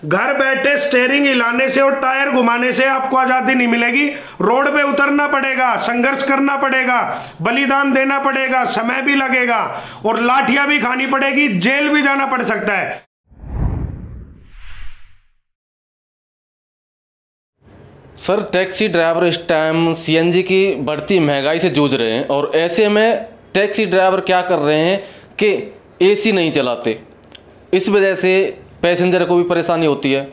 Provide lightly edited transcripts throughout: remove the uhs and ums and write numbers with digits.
घर बैठे स्टेयरिंग हिलाने से और टायर घुमाने से आपको आजादी नहीं मिलेगी। रोड पे उतरना पड़ेगा, संघर्ष करना पड़ेगा, बलिदान देना पड़ेगा, समय भी लगेगा और लाठियां भी खानी पड़ेगी, जेल भी जाना पड़ सकता है। सर, टैक्सी ड्राइवर इस टाइम सीएनजी की बढ़ती महंगाई से जूझ रहे हैं और ऐसे में टैक्सी ड्राइवर क्या कर रहे हैं कि एसी नहीं चलाते। इस वजह से पैसेंजर को भी परेशानी होती है।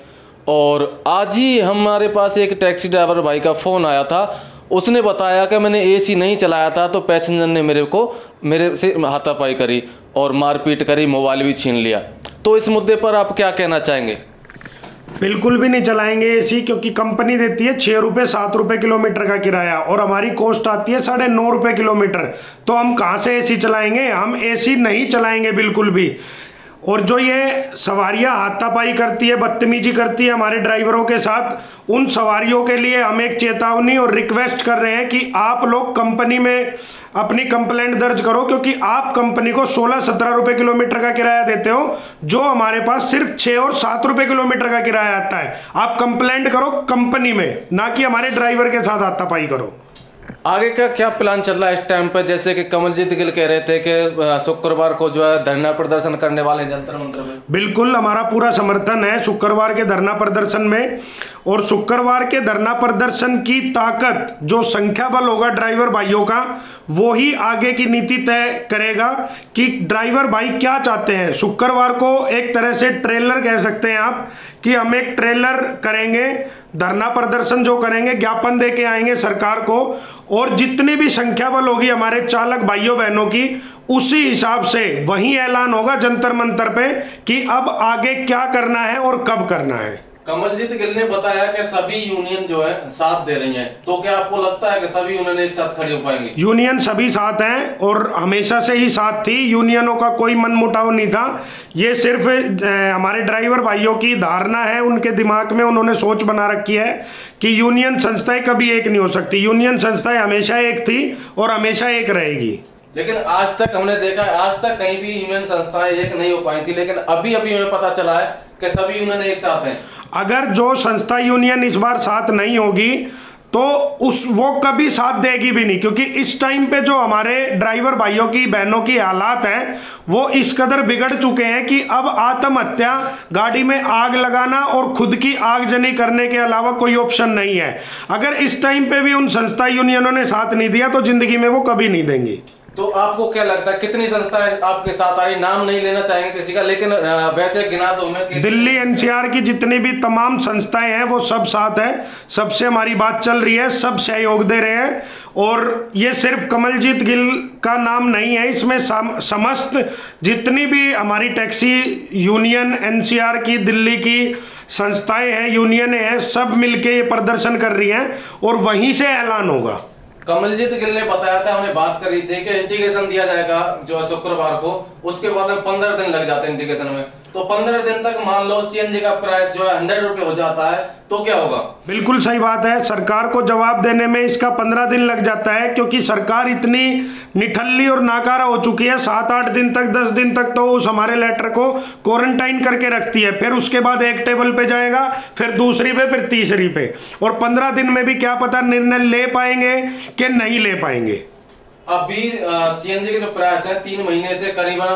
और आज ही हमारे पास एक टैक्सी ड्राइवर भाई का फ़ोन आया था, उसने बताया कि मैंने एसी नहीं चलाया था तो पैसेंजर ने मेरे से हाथापाई करी और मारपीट करी, मोबाइल भी छीन लिया। तो इस मुद्दे पर आप क्या कहना चाहेंगे? बिल्कुल भी नहीं चलाएंगे एसी, क्योंकि कंपनी देती है 6 रुपये 7 रुपये किलोमीटर का किराया और हमारी कॉस्ट आती है 9.5 रुपये किलोमीटर। तो हम कहाँ से एसी चलाएंगे? हम एसी नहीं चलाएंगे बिल्कुल भी। और जो ये सवारियां हाथापाई करती है, बदतमीजी करती है हमारे ड्राइवरों के साथ, उन सवारियों के लिए हम एक चेतावनी और रिक्वेस्ट कर रहे हैं कि आप लोग कंपनी में अपनी कंप्लेंट दर्ज करो, क्योंकि आप कंपनी को 16-17 रुपये किलोमीटर का किराया देते हो, जो हमारे पास सिर्फ 6 और 7 रुपये किलोमीटर का किराया आता है। आप कंप्लेंट करो कंपनी में, ना कि हमारे ड्राइवर के साथ हाथापाई करो। आगे का क्या प्लान चल रहा है इस टाइम पर? जैसे कि कमलजीत गिल कह रहे थे कि शुक्रवार को जो है धरना प्रदर्शन करने वाले जंतर मंतर में। बिल्कुल, हमारा पूरा समर्थन है शुक्रवार के धरना प्रदर्शन में। और शुक्रवार के धरना प्रदर्शन की ताकत, जो संख्या बल होगा ड्राइवर भाइयों का, वो ही आगे की नीति तय करेगा कि ड्राइवर भाई क्या चाहते हैं। शुक्रवार को एक तरह से ट्रेलर कह सकते हैं आप, कि हम एक ट्रेलर करेंगे, धरना प्रदर्शन जो करेंगे, ज्ञापन दे के आएंगे सरकार को, और जितनी भी संख्या बल होगी हमारे चालक भाइयों बहनों की, उसी हिसाब से वही ऐलान होगा जंतर मंतर पे कि अब आगे क्या करना है और कब करना है। कमलजीत गिल ने बताया कि सभी यूनियन जो है साथ दे रही हैं, तो क्या आपको लगता है कि सभी यूनियन एक साथ खड़ी हो पाएंगे? यूनियन सभी साथ हैं और हमेशा से ही साथ थी। यूनियनों का कोई मनमुटाव नहीं था। ये सिर्फ हमारे ड्राइवर भाइयों की धारणा है, उनके दिमाग में उन्होंने सोच बना रखी है कि यूनियन संस्थाएं कभी एक नहीं हो सकती। यूनियन संस्थाएं हमेशा एक थी और हमेशा एक रहेगी। लेकिन आज तक हमने देखा है, आज तक कहीं भी यूनियन संस्थाएं एक नहीं हो पाई थी, लेकिन अभी हमें पता चला है कि सभी यूनियन एक साथ हैं। अगर जो संस्था यूनियन इस बार साथ नहीं होगी तो वो कभी साथ देगी भी नहीं, क्योंकि इस टाइम पे जो हमारे ड्राइवर भाइयों की बहनों की हालात हैं वो इस कदर बिगड़ चुके हैं कि अब आत्महत्या, गाड़ी में आग लगाना और खुद की आगजनी करने के अलावा कोई ऑप्शन नहीं है। अगर इस टाइम पे भी उन संस्था यूनियनों ने साथ नहीं दिया तो जिंदगी में वो कभी नहीं देंगी। तो आपको क्या लगता है कितनी संस्थाएं आपके साथ आ रही? नाम नहीं लेना चाहेंगे किसी का, लेकिन वैसे गिना दो मैं कि दिल्ली एनसीआर की जितनी भी तमाम संस्थाएं हैं वो सब साथ है, सबसे हमारी बात चल रही है, सब सहयोग दे रहे हैं। और ये सिर्फ कमलजीत गिल का नाम नहीं है, इसमें समस्त जितनी भी हमारी टैक्सी यूनियन, एनसीआर की, दिल्ली की संस्थाएं हैं, यूनियन है, सब मिलके ये प्रदर्शन कर रही हैं और वहीं से ऐलान होगा। कमलजीत गिल ने बताया था, हमने बात करी थी कि इंटीग्रेशन दिया जाएगा जो शुक्रवार को, उसके बाद में 15 दिन लग जाते हैं इंटीग्रेशन में। तो 15 दिन तक मान लो सीएनजी का प्राइस जो है 100 रुपये हो जाता है तो क्या होगा? बिल्कुल सही बात है। सरकार को जवाब देने में इसका 15 दिन लग जाता है, क्योंकि सरकार इतनी निठल्ली और नाकारा हो चुकी है। 7-8 दिन तक, 10 दिन तक तो उस हमारे लेटर को क्वारंटाइन करके रखती है, फिर उसके बाद एक टेबल पे जाएगा, फिर दूसरी पे, फिर तीसरी पे, और 15 दिन में भी क्या पता निर्णय ले पाएंगे कि नहीं ले पाएंगे। अभी सीएनजी के जो प्राइस है 3 महीने से करीबन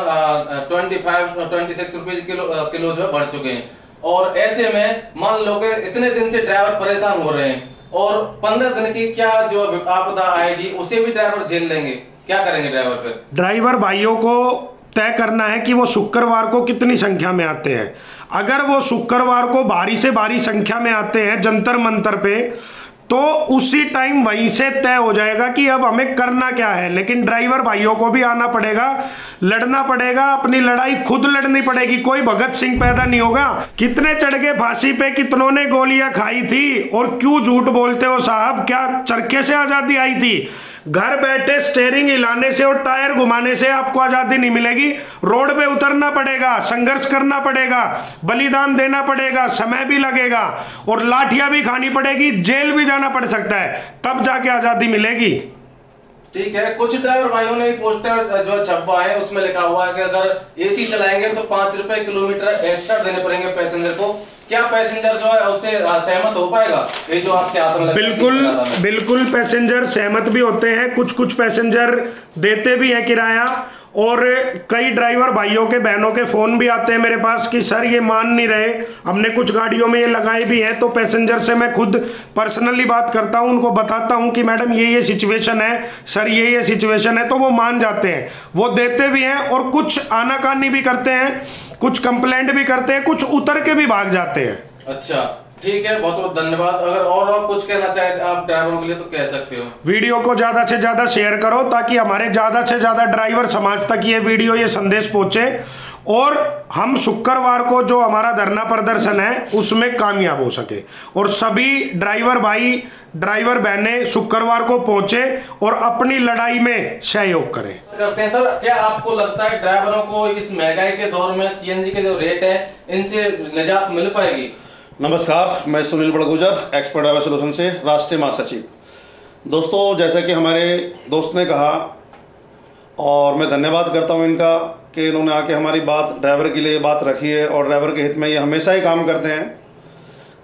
25-26 रुपए किलो जो है बढ़ चुके हैं। और ऐसे में मान लो कि इतने दिन से ड्राइवर परेशान हो रहे हैं और 15 दिन की क्या जो आपदा आएगी उसे भी ड्राइवर झेल लेंगे। क्या करेंगे ड्राइवर? फिर ड्राइवर भाइयों को तय करना है कि वो शुक्रवार को कितनी संख्या में आते हैं। अगर वो शुक्रवार को भारी से भारी संख्या में आते हैं जंतर मंतर पे, तो उसी टाइम वहीं से तय हो जाएगा कि अब हमें करना क्या है। लेकिन ड्राइवर भाइयों को भी आना पड़ेगा, लड़ना पड़ेगा, अपनी लड़ाई खुद लड़नी पड़ेगी। कोई भगत सिंह पैदा नहीं होगा। कितने चढ़ गए फांसी पे, कितनों ने गोलियां खाई थी, और क्यों झूठ बोलते हो साहब? क्या चरखे से आजादी आई थी? घर बैठे स्टेयरिंग हिलाने से और टायर घुमाने से आपको आजादी नहीं मिलेगी। रोड पे उतरना पड़ेगा, संघर्ष करना पड़ेगा, बलिदान देना पड़ेगा, समय भी लगेगा और लाठियां भी खानी पड़ेगी, जेल भी जाना पड़ सकता है, तब जाके आजादी मिलेगी। ठीक है। कुछ ड्राइवर भाइयों ने पोस्टर जो छपवा है उसमें लिखा हुआ है कि अगर एसी चलाएंगे तो 5 रुपए किलोमीटर एक्स्ट्रा देने पड़ेंगे पैसेंजर को। क्या पैसेंजर जो है उससे सहमत हो पाएगा ये जो आपके हाथ में बिल्कुल पैसेंजर सहमत भी होते हैं, कुछ पैसेंजर देते भी हैं किराया, और कई ड्राइवर भाइयों के बहनों के फ़ोन भी आते हैं मेरे पास कि सर ये मान नहीं रहे, हमने कुछ गाड़ियों में ये लगाए भी हैं। तो पैसेंजर से मैं खुद पर्सनली बात करता हूं, उनको बताता हूं कि मैडम ये सिचुएशन है, सर ये सिचुएशन है, तो वो मान जाते हैं, वो देते भी हैं। और कुछ आनाकानी भी करते हैं, कुछ कंप्लेंट भी करते हैं, कुछ उतर के भी भाग जाते हैं। अच्छा ठीक है, बहुत बहुत धन्यवाद। अगर और कुछ कहना चाहे आप ड्राइवरों के लिए तो कह सकते हो। वीडियो को ज्यादा से ज्यादा शेयर करो ताकि हमारे ज्यादा से ज्यादा ड्राइवर समाज तक ये वीडियो, ये संदेश पहुंचे, और हम शुक्रवार को जो हमारा धरना प्रदर्शन है उसमें कामयाब हो सके, और सभी ड्राइवर भाई, ड्राइवर बहनें शुक्रवार को पहुंचे और अपनी लड़ाई में सहयोग करें। करते हैं सर, क्या आपको लगता है ड्राइवरों को इस महंगाई के दौर में सीएनजी के जो रेट है इनसे निजात मिल पाएगी? नमस्कार, मैं Sunil Badgujar, expert driver solution से राष्ट्रीय महासचिव। दोस्तों, जैसा कि हमारे दोस्त ने कहा, और मैं धन्यवाद करता हूं इनका कि इन्होंने आके हमारी बात, ड्राइवर के लिए बात रखी है, और ड्राइवर के हित में ये हमेशा ही काम करते हैं।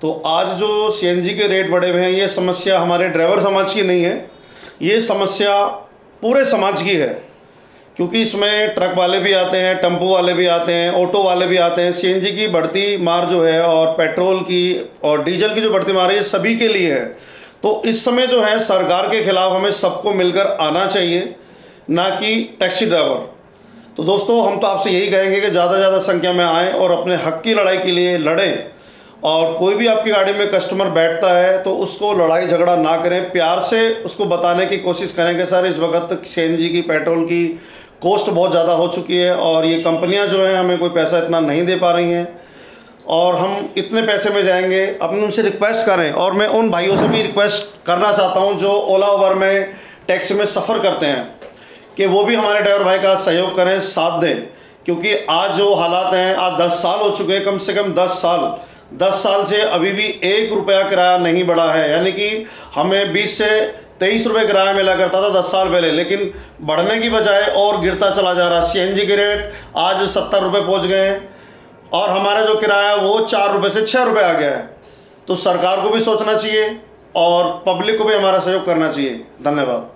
तो आज जो सीएनजी के रेट बढ़े हुए हैं, ये समस्या हमारे ड्राइवर समाज की नहीं है, ये समस्या पूरे समाज की है, क्योंकि इसमें ट्रक वाले भी आते हैं, टेम्पो वाले भी आते हैं, ऑटो वाले भी आते हैं। सीएनजी की बढ़ती मार जो है, और पेट्रोल की और डीजल की जो बढ़ती मार है, ये सभी के लिए है। तो इस समय जो है सरकार के खिलाफ हमें सबको मिलकर आना चाहिए, ना कि टैक्सी ड्राइवर। तो दोस्तों, हम तो आपसे यही कहेंगे कि ज़्यादा से ज़्यादा संख्या में आएँ और अपने हक की लड़ाई के लिए लड़ें। और कोई भी आपकी गाड़ी में कस्टमर बैठता है तो उसको लड़ाई झगड़ा ना करें, प्यार से उसको बताने की कोशिश करें कि सर इस वक्त सीएनजी की, पेट्रोल की कॉस्ट बहुत ज़्यादा हो चुकी है, और ये कंपनियां जो हैं हमें कोई पैसा इतना नहीं दे पा रही हैं, और हम इतने पैसे में जाएंगे। अपने उनसे रिक्वेस्ट करें, और मैं उन भाइयों से भी रिक्वेस्ट करना चाहता हूं जो ओला उबर में, टैक्सी में सफ़र करते हैं, कि वो भी हमारे ड्राइवर भाई का सहयोग करें, साथ दें। क्योंकि आज जो हालात हैं, आज 10 साल हो चुके हैं, कम से कम 10 साल से अभी भी 1 रुपया किराया नहीं बढ़ा है। यानी कि हमें 20 से 23 रुपये किराया मिला करता था 10 साल पहले, लेकिन बढ़ने की बजाय और गिरता चला जा रहा है। सीएनजी के रेट आज 70 रुपये पहुँच गए हैं, और हमारा जो किराया वो 4 रुपये से 6 रुपये आ गया है। तो सरकार को भी सोचना चाहिए और पब्लिक को भी हमारा सहयोग करना चाहिए। धन्यवाद।